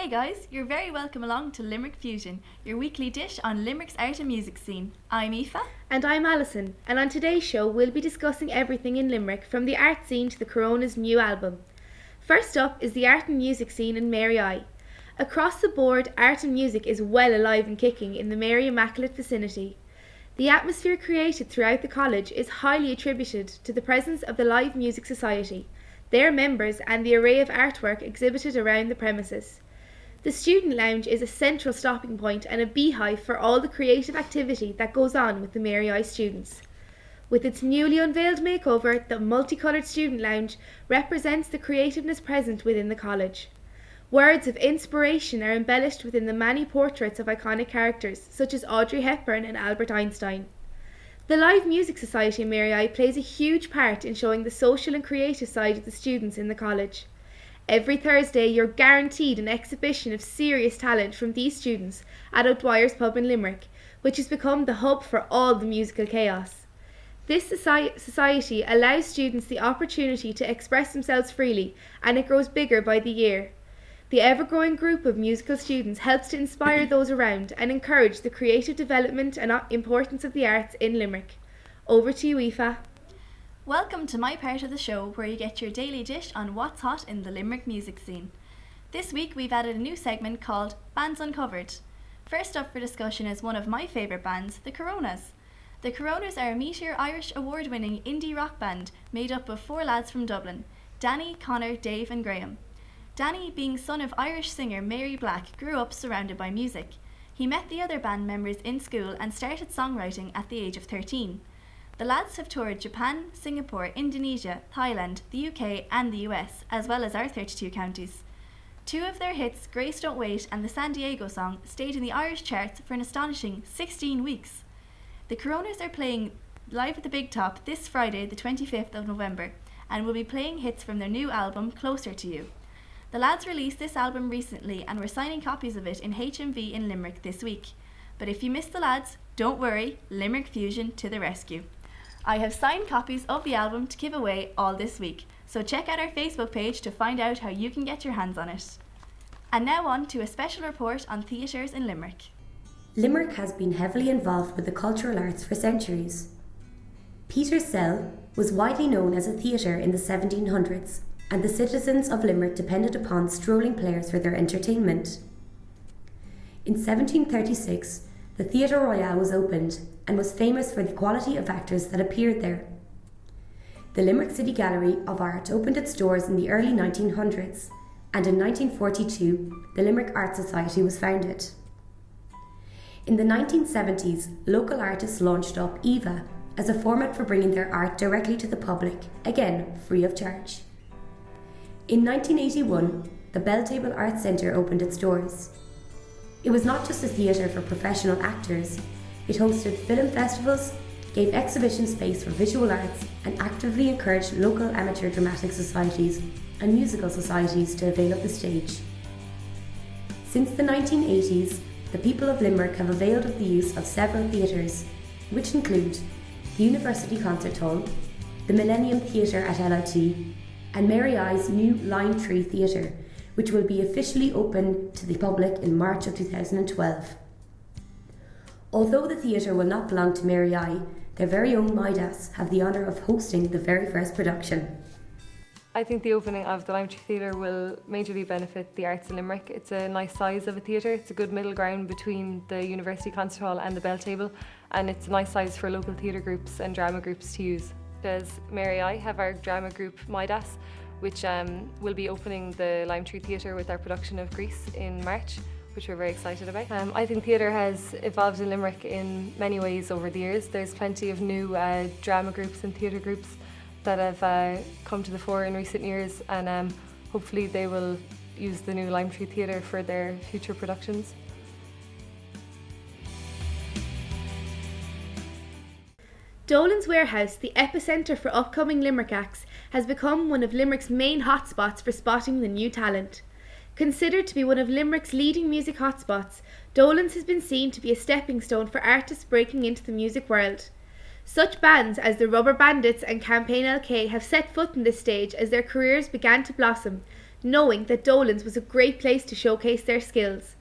Hey guys, you're very welcome along to Limerick Fusion, your weekly dish on Limerick's art and music scene. I'm Aoife. And I'm Alison, and on today's show we'll be discussing everything in Limerick, from the art scene to the Corona's new album. First up is the art and music scene in Mary I. Across the board, art and music is well alive and kicking in the Mary Immaculate vicinity. The atmosphere created throughout the college is highly attributed to the presence of the Live Music Society, their members and the array of artwork exhibited around the premises. The student lounge is a central stopping point and a beehive for all the creative activity that goes on with the Mary I students. With its newly unveiled makeover, the multicoloured student lounge represents the creativeness present within the college. Words of inspiration are embellished within the many portraits of iconic characters such as Audrey Hepburn and Albert Einstein. The Live Music Society in Mary I plays a huge part in showing the social and creative side of the students in the college. Every Thursday, you're guaranteed an exhibition of serious talent from these students at O'Dwyer's Pub in Limerick, which has become the hub for all the musical chaos. This society allows students the opportunity to express themselves freely, and it grows bigger by the year. The ever-growing group of musical students helps to inspire those around and encourage the creative development and importance of the arts in Limerick. Over to you, Aoife. Welcome to my part of the show where you get your daily dish on what's hot in the Limerick music scene. This week we've added a new segment called Bands Uncovered. First up for discussion is one of my favourite bands, the Coronas. The Coronas are a Meteor Irish award-winning indie rock band made up of 4 lads from Dublin, Danny, Connor, Dave and Graham. Danny, being son of Irish singer Mary Black, grew up surrounded by music. He met the other band members in school and started songwriting at the age of 13. The lads have toured Japan, Singapore, Indonesia, Thailand, the UK and the US, as well as our 32 counties. 2 of their hits, Grace Don't Wait and the San Diego song, stayed in the Irish charts for an astonishing 16 weeks. The Coronas are playing live at the Big Top this Friday, the 25th of November, and will be playing hits from their new album, Closer to You. The lads released this album recently and were signing copies of it in HMV in Limerick this week. But if you missed the lads, don't worry, Limerick Fusion to the rescue. I have signed copies of the album to give away all this week, so check out our Facebook page to find out how you can get your hands on it. And now on to a special report on theatres in Limerick. Limerick has been heavily involved with the cultural arts for centuries. Peter's Cell was widely known as a theatre in the 1700s, and the citizens of Limerick depended upon strolling players for their entertainment. In 1736, the Theatre Royal was opened and was famous for the quality of actors that appeared there. The Limerick City Gallery of Art opened its doors in the early 1900s, and in 1942 the Limerick Art Society was founded. In the 1970s, local artists launched up EVA as a format for bringing their art directly to the public, again free of charge. In 1981, the Belltable Arts Centre opened its doors. It was not just a theatre for professional actors, it hosted film festivals, gave exhibition space for visual arts, and actively encouraged local amateur dramatic societies and musical societies to avail of the stage. Since the 1980s, the people of Limerick have availed of the use of several theatres, which include the University Concert Hall, the Millennium Theatre at LIT, and Mary I's new Lime Tree Theatre, which will be officially open to the public in March of 2012. Although the theatre will not belong to Mary I, their very own Midas have the honour of hosting the very first production. I think the opening of the Lime Tree Theatre will majorly benefit the arts in Limerick. It's a nice size of a theatre, it's a good middle ground between the University Concert Hall and the Belltable, and it's a nice size for local theatre groups and drama groups to use. As Mary I have our drama group Midas, which will be opening the Lime Tree Theatre with our production of Grease in March, which we're very excited about. I think theatre has evolved in Limerick in many ways over the years. There's plenty of new drama groups and theatre groups that have come to the fore in recent years, and hopefully they will use the new Lime Tree Theatre for their future productions. Dolan's Warehouse, the epicentre for upcoming Limerick acts, has become one of Limerick's main hotspots for spotting the new talent. Considered to be one of Limerick's leading music hotspots, Dolan's has been seen to be a stepping stone for artists breaking into the music world. Such bands as the Rubber Bandits and Campaign LK have set foot on this stage as their careers began to blossom, knowing that Dolan's was a great place to showcase their skills.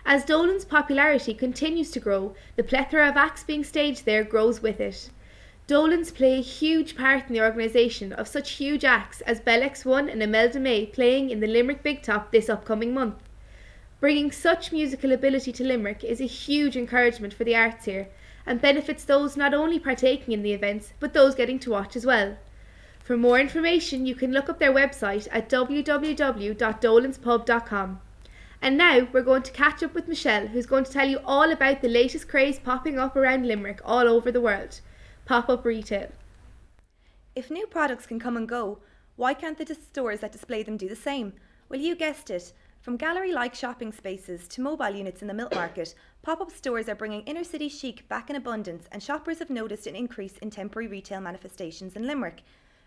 As Dolan's popularity continues to grow, the plethora of acts being staged there grows with it. Dolan's play a huge part in the organisation of such huge acts as Bell X1 and Imelda May playing in the Limerick Big Top this upcoming month. Bringing such musical ability to Limerick is a huge encouragement for the arts here and benefits those not only partaking in the events but those getting to watch as well. For more information you can look up their website at www.dolanspub.com. And now we're going to catch up with Michelle, who's going to tell you all about the latest craze popping up around Limerick all over the world: pop-up retail. If new products can come and go, why can't the stores that display them do the same? Well, you guessed it. From gallery-like shopping spaces to mobile units in the milk market, pop-up stores are bringing inner-city chic back in abundance, and shoppers have noticed an increase in temporary retail manifestations in Limerick.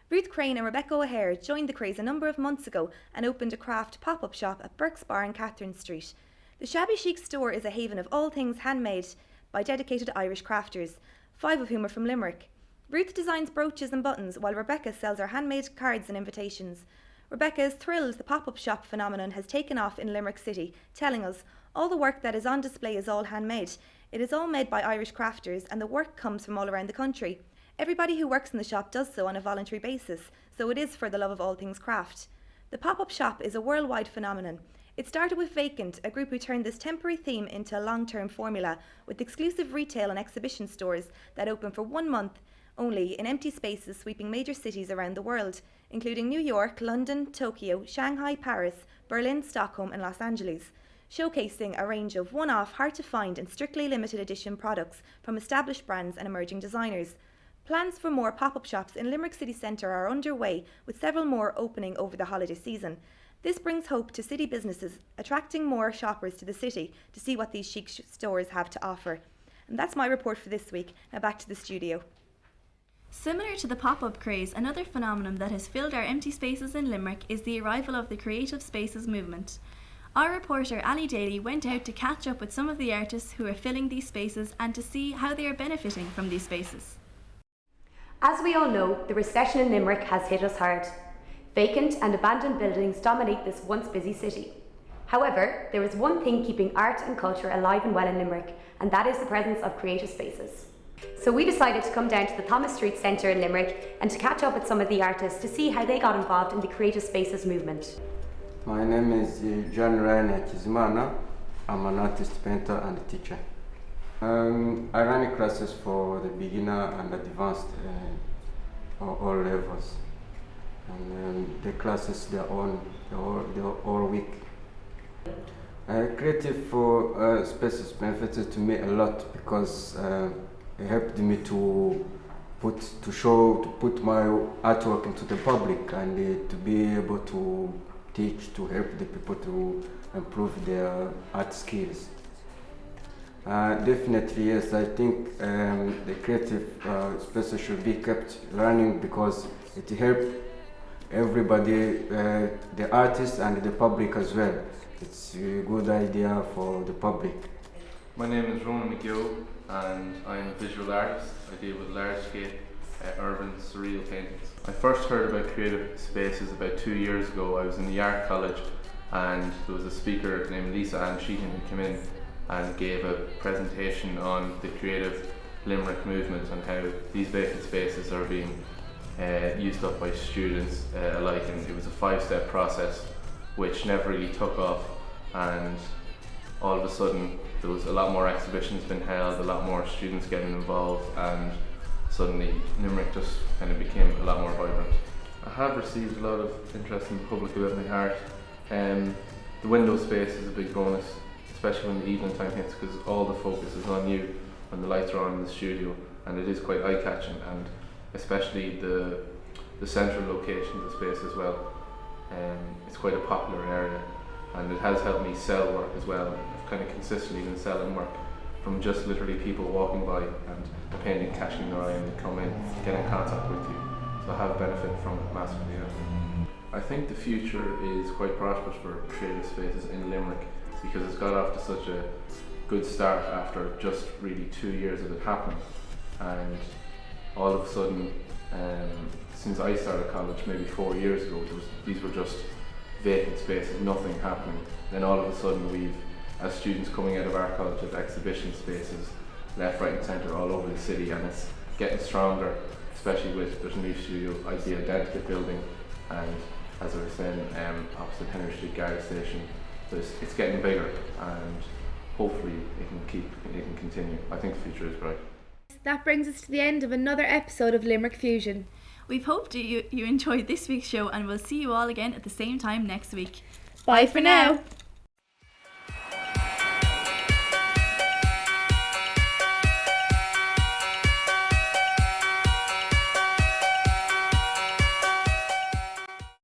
Ruth Crane and Rebecca O'Hare joined the craze a number of months ago and opened a craft pop-up shop at Burke's Bar in Catherine Street. The shabby chic store is a haven of all things handmade by dedicated Irish crafters, 5 of whom are from Limerick. Ruth designs brooches and buttons, while Rebecca sells her handmade cards and invitations. Rebecca is thrilled the pop-up shop phenomenon has taken off in Limerick City, telling us, "All the work that is on display is all handmade. It is all made by Irish crafters, and the work comes from all around the country. Everybody who works in the shop does so on a voluntary basis, so it is for the love of all things craft." The pop-up shop is a worldwide phenomenon. It started with Vacant, a group who turned this temporary theme into a long-term formula, with exclusive retail and exhibition stores that open for 1 month only in empty spaces sweeping major cities around the world, including New York, London, Tokyo, Shanghai, Paris, Berlin, Stockholm and Los Angeles, showcasing a range of one-off, hard-to-find and strictly limited edition products from established brands and emerging designers. Plans for more pop-up shops in Limerick city centre are underway, with several more opening over the holiday season. This brings hope to city businesses, attracting more shoppers to the city to see what these chic stores have to offer. And that's my report for this week. Now back to the studio. Similar to the pop-up craze, another phenomenon that has filled our empty spaces in Limerick is the arrival of the Creative Spaces movement. Our reporter Ali Daly went out to catch up with some of the artists who are filling these spaces and to see how they are benefiting from these spaces. As we all know, the recession in Limerick has hit us hard. Vacant and abandoned buildings dominate this once busy city. However, there is one thing keeping art and culture alive and well in Limerick, and that is the presence of creative spaces. So we decided to come down to the Thomas Street Centre in Limerick and to catch up with some of the artists to see how they got involved in the Creative Spaces movement. My name is John Ryan Kizimana. I'm an artist, painter and teacher. I run classes for the beginner and advanced all levels. And the classes, they're all week. Creative for spaces benefited to me a lot because it helped me to put my artwork into the public and to be able to teach, to help the people to improve their art skills. Definitely, yes, I think the creative spaces should be kept running because it helps everybody, the artists and the public as well. It's a good idea for the public. My name is Ronan McGill and I'm a visual artist. I deal with large-scale urban surreal paintings. I first heard about creative spaces about 2 years ago. I was in the art college and there was a speaker named Lisa Ann Sheehan who came in and gave a presentation on the creative Limerick movement and how these vacant spaces are being used up by students alike, and it was a 5-step process which never really took off, and all of a sudden there was a lot more exhibitions being held, a lot more students getting involved, and suddenly Limerick just kind of became a lot more vibrant. I have received a lot of interest in the public about my art. The window space is a big bonus, especially when the evening time hits, because all the focus is on you when the lights are on in the studio, and it is quite eye-catching, and especially the central location of the space as well. It's quite a popular area, and it has helped me sell work as well. I've kind of consistently been selling work from just literally people walking by and the painting catching their eye and they come in, get in contact with you. So I have benefited from it massively. Yeah. I think the future is quite prosperous for creative spaces in Limerick because it's got off to such a good start after just really 2 years of it happening, and all of a sudden since I started college maybe 4 years ago, these were just vacant spaces, nothing happening. Then all of a sudden we've, as students coming out of our college, have exhibition spaces left, right and centre all over the city, and it's getting stronger, especially with there's a new studio, the Identikit building, and as I was saying, opposite Henry Street Guard Station. So it's getting bigger, and hopefully it can continue. I think the future is bright. That brings us to the end of another episode of Limerick Fusion. We've hoped you enjoyed this week's show, and we'll see you all again at the same time next week. Bye for now.